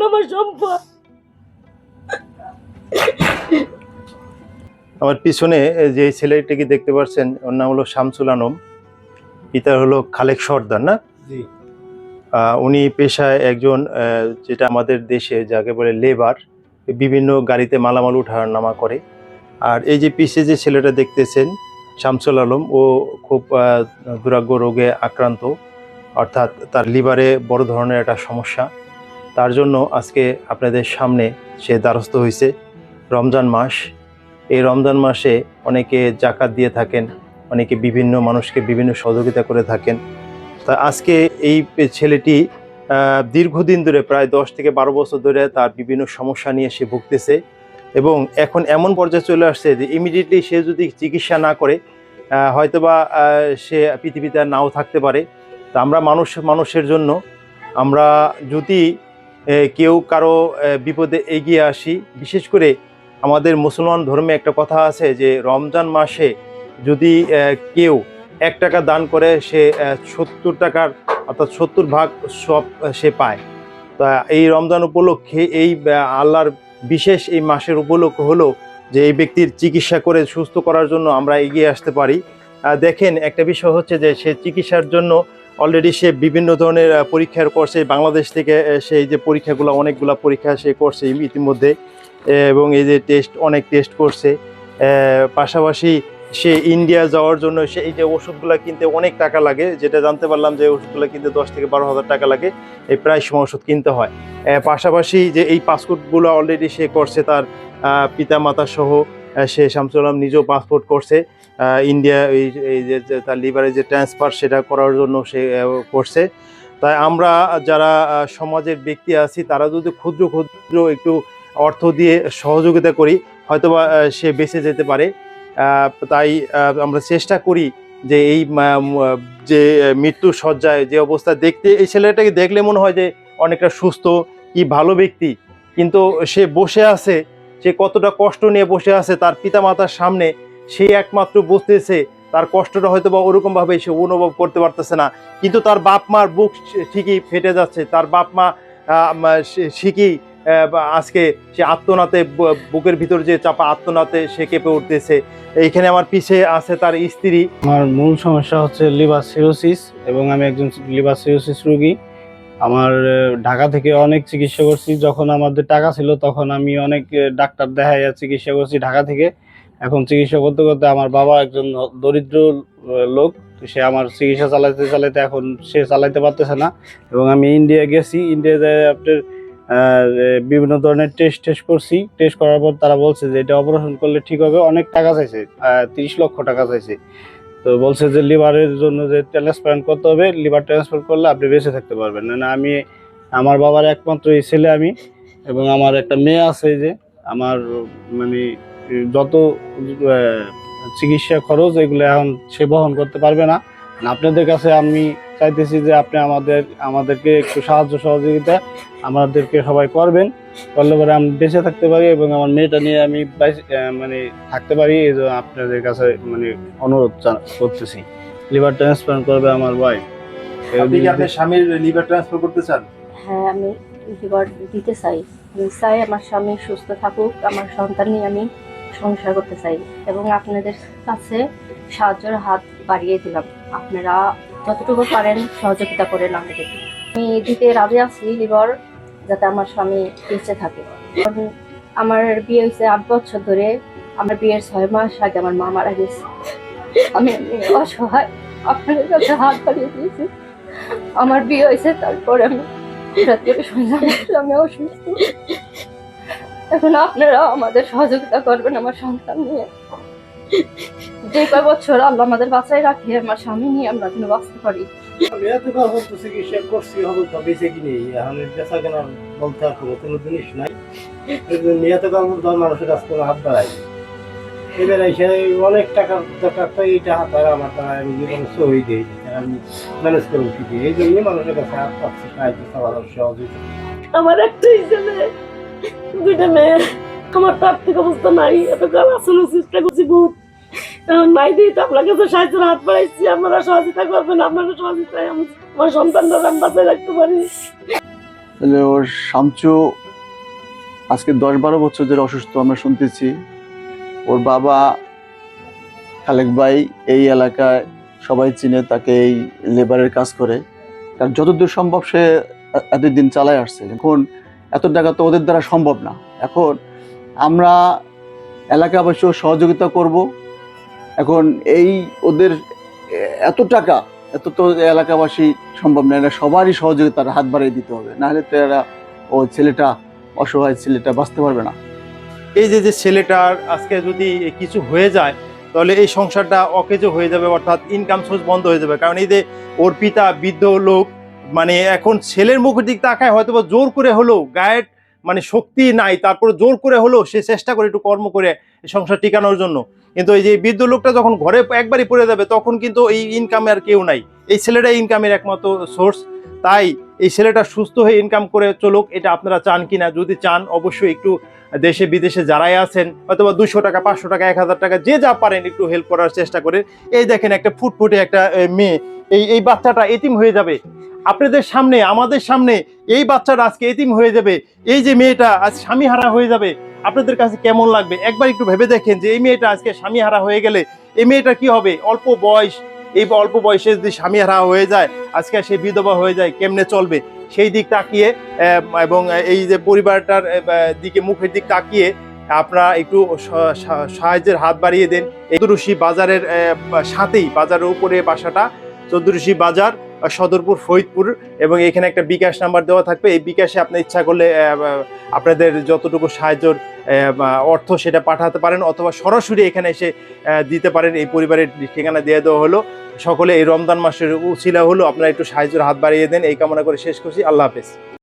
আমার সম্পদ। আমার পিছনে যে ছেলেটিকে দেখতে পাচ্ছেন ওর নাম হলো শামসুল আলম, পিতা হলো খালেক সর্দার, না? জি। উনি পেশায় একজন যেটা আমাদের দেশে যাকে বলে লেবার, বিভিন্ন গাড়িতে মালামাল উঠার নামা করে। আর এই যে পিছে যে ছেলেটা দেখতেছেন শামসুল আলম, ও খুব দুরাগ্য রোগে আক্রান্ত, অর্থাৎ তার লিভারে বড় ধরনের একটা সমস্যা। তার জন্য আজকে আপনাদের সামনে সে দ্বারস্থ হয়েছে। রমজান মাস, এই রমজান মাসে অনেকে জাকাত দিয়ে থাকেন, অনেকে বিভিন্ন মানুষকে বিভিন্ন সহযোগিতা করে থাকেন। তা আজকে এই ছেলেটি দীর্ঘদিন ধরে প্রায় 10 থেকে 12 বছর ধরে তার বিভিন্ন সমস্যা নিয়ে সে ভুগতেছে, এবং এখন এমন পর্যায়ে চলে আসছে যে ইমিডিয়েটলি সে যদি চিকিৎসা না করে হয়তোবা সে পৃথিবীতে আর নাও থাকতে পারে। তা আমরা মানুষের জন্য আমরা যদি কেউ কারো বিপদে এগিয়ে আসি, বিশেষ করে আমাদের মুসলমান ধর্মে একটা কথা আছে যে রমজান মাসে যদি কেউ 1 টাকা দান করে সে 70 টাকার অর্থাৎ 70 ভাগ সব সে পায়। তা এই রমজান উপলক্ষে এই আল্লাহর বিশেষ এই মাসের উপলক্ষ হলো যে এই ব্যক্তির চিকিৎসা করে সুস্থ করার জন্য আমরা এগিয়ে আসতে পারি। দেখেন, একটা বিষয় হচ্ছে যে সে চিকিৎসার জন্য অলরেডি সে বিভিন্ন ধরনের পরীক্ষার করছে। বাংলাদেশ থেকে সেই যে পরীক্ষাগুলো, অনেকগুলো পরীক্ষা সে করছে ইতিমধ্যে, এবং এই যে অনেক টেস্ট করছে। পাশাপাশি সে ইন্ডিয়া যাওয়ার জন্য সে এই যে ওষুধগুলো কিনতে অনেক টাকা লাগে, যেটা জানতে পারলাম যে ওষুধগুলো কিনতে 10 থেকে 12 হাজার টাকা লাগে, এই প্রায় সময় ওষুধ কিনতে হয়। পাশাপাশি যে এই পাসপোর্টগুলো অলরেডি সে করছে তার পিতা মাতা সহ, সে শামসুল আলম নিজেও পাসপোর্ট করছে ইন্ডিয়া, এই যে তার লিভারে যে ট্রান্সফার সেটা করার জন্য সে করছে। তাই আমরা যারা সমাজের ব্যক্তি আছি তারা যদি ক্ষুদ্র ক্ষুদ্র একটু অর্থ দিয়ে সহযোগিতা করি, হয়তোবা সে বেঁচে যেতে পারে। তাই আমরা চেষ্টা করি যে এই যে মৃত্যুর শয্যায় যে অবস্থা, দেখতে এই ছেলেটাকে দেখলে মনে হয় যে অনেকটা সুস্থ, কি ভালো ব্যক্তি, কিন্তু সে বসে আছে, সে কতটা কষ্ট নিয়ে বসে আছে তার পিতামাতার সামনে, সে একমাত্র বুঝতেছে। তার কষ্টটা হয়তো বা ওরকমভাবে সে অনুভব করতে পারতেছে না, কিন্তু তার বাপ মার বুক ঠিকই ফেটে যাচ্ছে। তার বাপ মা ঠিকই আজকে সে আত্মনাতে, বুকের ভিতর যে চাপা আত্মনাতে সে কেঁপে উঠতেছে। এইখানে আমার পিছে আছে তার স্ত্রী। আমার মূল সমস্যা হচ্ছে লিভার সিরোসিস, এবং আমি একজন লিভার সিরোসিস রোগী। আমার ঢাকা থেকে অনেক চিকিৎসা করছি। যখন আমাদের টাকা ছিল তখন আমি অনেক ডাক্তার দেখাইয়া চিকিৎসা করছি ঢাকা থেকে। এখন চিকিৎসা করতে করতে আমার বাবা একজন দরিদ্র লোক, সে আমার চিকিৎসা চালাইতে চালাইতে এখন সে চালাইতে পারতেছে না। এবং আমি ইন্ডিয়া গেছি, ইন্ডিয়া যায় আপনার বিভিন্ন ধরনের টেস্ট করছি। টেস্ট করার পর তারা বলছে যে এটা অপারেশন করলে ঠিক হবে। অনেক টাকা চাইছে, 30 লক্ষ টাকা চাইছে। তো বলছে যে লিভারের জন্য যে ট্রান্সপ্লান্ট করতে হবে, লিভার ট্রান্সপ্লান্ট করলে আপনি বেঁচে থাকতে পারবেন না। আমি, আমার বাবার একমাত্র এই ছেলে আমি, এবং আমার একটা মেয়ে আছে। যে আমার মানে যত চিকিৎসা খরচ এগুলো এখন সে বহন করতে পারবে না। আপনাদের কাছে আমি চাইতেছি যে আপনি আমাদেরকে একটু সাহায্য সহযোগিতা আমাদেরকে সবাই করবেন, করলে পরে আমি বেঁচে থাকতে পারি এবং আমার মেয়েটা নিয়ে আমি মানে থাকতে পারি। এই জন্য আপনাদের কাছে মানে অনুরোধ করতেছি, লিভার ট্রান্সপ্লান্ট করবে আমার ভাই। আপনি কি আপনার স্বামীর লিভার ট্রান্সফার করতে চান? হ্যাঁ, আমি লিভার দিতে চাই। আমি চাই আমার স্বামী সুস্থ থাকুক, আমার সন্তান নিয়ে আমি সংসার করতে চাই, এবং আপনাদের কাছে সাহায্যের হাত বাড়িয়ে দিলাম। আপনারা যতটুকু পারেন সহযোগিতা করেন আমাদের। আমি দিতে রাজি আছি লিভার, যাতে আমার স্বামী বেঁচে থাকে। কারণ আমার বিয়ে হয়েছে 8 বছর ধরে। আমার বিয়ের 6 মাস আগে আমার মা মারা গেছে। আমি অসহায়, আপনাদের কাছে হাত বাড়িয়ে দিয়েছি। আমার বিয়ে হয়েছে, তারপরে আমি শুনলাম আমি অসুস্থ। এখন আপনারা আমাদের সহযোগিতা করবেন আমার সন্তান নিয়ে। যে কয় বছর আল্লাহ আমাদের বাঁচাই রাখে, আমার স্বামী নিয়ে আমরা যেন বাঁচতে পারি। আমি এতকাল চিকিৎসা করছি, হবে তো বেঁচে কিনে এখন বেচা কেনা বলতে আর কোনো জিনিস নাই। এতকাল মানুষের কাছে কোনো হাত বাড়াই, এবার এসে অনেক টাকার দরকার, তো এই টাকা তারা আমার দ্বারা আমি জীবনে সহি দিই, আমি ম্যানেজ করে উঠি দিই। এই জন্যই মানুষের কাছে হাত পাচ্ছি, সাহায্য চাওয়ার সহযোগিতা। আমার একটাই ছেলে, 2টা মেয়ে। আমার তো আর্থিক অবস্থা নাই, এতকাল আসলে চেষ্টা করছি বহুত, এখন নাই দিই। তো আপনার কাছে সাহায্যের হাত বাড়াইছি, আপনারা সহযোগিতা করবেন। আপনারা সহযোগিতায় আমার সন্তানরা আমি বাঁচায় রাখতে পারি। তাহলে ওর শামচু আজকে 10-12 বছর ধরে অসুস্থ আমরা শুনতেছি। ওর বাবা খালেক ভাই এই এলাকায় সবাই চিনে, তাকে এই লেবারের কাজ করে, তার যতদূর সম্ভব সে এতদিন চালায় আসছে। এখন এত টাকা তো ওদের দ্বারা সম্ভব না। এখন আমরা এলাকাবাসীও সহযোগিতা করব। এখন এই ওদের এত টাকা, এত তো এলাকাবাসী সম্ভব না, এরা সবারই সহযোগিতার হাত বাড়িয়ে দিতে হবে, নাহলে তো এরা ও ছেলেটা, অসহায় ছেলেটা বাঁচতে পারবে না। এই যে ছেলেটার আজকে যদি কিছু হয়ে যায় তাহলে এই সংসারটা অকেজো হয়ে যাবে, অর্থাৎ ইনকাম সোর্স বন্ধ হয়ে যাবে। কারণ এই যে ওর পিতা বৃদ্ধ লোক, মানে এখন ছেলের মুখের দিক তাকায় হয়তো বা জোর করে হলেও, গায়ের মানে শক্তি নাই, তারপরে জোর করে হলেও সে চেষ্টা করে একটু কর্ম করে এই সংসার টিকানোর জন্য। কিন্তু এই যে বৃদ্ধ লোকটা যখন ঘরে একবারই পড়ে যাবে তখন কিন্তু এই ইনকামে আর কেউ নাই, এই ছেলেটাই ইনকামের একমাত্র সোর্স। তাই এই ছেলেটা সুস্থ হয়ে ইনকাম করে চলুক, এটা আপনারা চান কিনা? যদি চান অবশ্যই একটু দেশে বিদেশে যারাই আছেন অথবা 200 টাকা, 500 টাকা, 1000 টাকা, যে যা পারেন একটু হেল্প করার চেষ্টা করেন। এই দেখেন একটা ফুটফুটে একটা মেয়ে, এই বাচ্চাটা এতিম হয়ে যাবে আপনাদের সামনে, আমাদের সামনে। এই বাচ্চাটা আজকে এতিম হয়ে যাবে, এই যে মেয়েটা আজ স্বামী হারা হয়ে যাবে, আপনাদের কাছে কেমন লাগবে? একবার একটু ভেবে দেখেন যে এই মেয়েটা আজকে স্বামী হারা হয়ে গেলে এই মেয়েটা কি হবে? অল্প বয়স, এই অল্প বয়সে যদি স্বামী হারা হয়ে যায়, আজকে সে বিধবা হয়ে যায়, কেমনে চলবে? সেই দিক তাকিয়ে এবং এই যে পরিবারটার দিকে, মুখের দিক তাকিয়ে আপনারা একটু সাহায্যের হাত বাড়িয়ে দেন। চৌদ্দরুশি বাজারের সাথেই, বাজারের উপরে বাসাটা, চৌদ্দরুশি বাজার, সদরপুর, ফরিদপুর, এবং এখানে একটা বিকাশ নাম্বার দেওয়া থাকবে। এই বিকাশে আপনি ইচ্ছা করলে আপনাদের যতটুকু সাহায্যর অর্থ সেটা পাঠাতে পারেন, অথবা সরাসরি এখানে এসে দিতে পারেন। এই পরিবারের ঠিকানা দিয়ে দেওয়া হলো। সকলে এই রমজান মাসের উছিলা হলো, আপনারা একটু সাহায্যের হাত বাড়িয়ে দেন, এই কামনা করে শেষ করছি। আল্লাহ হাফেজ।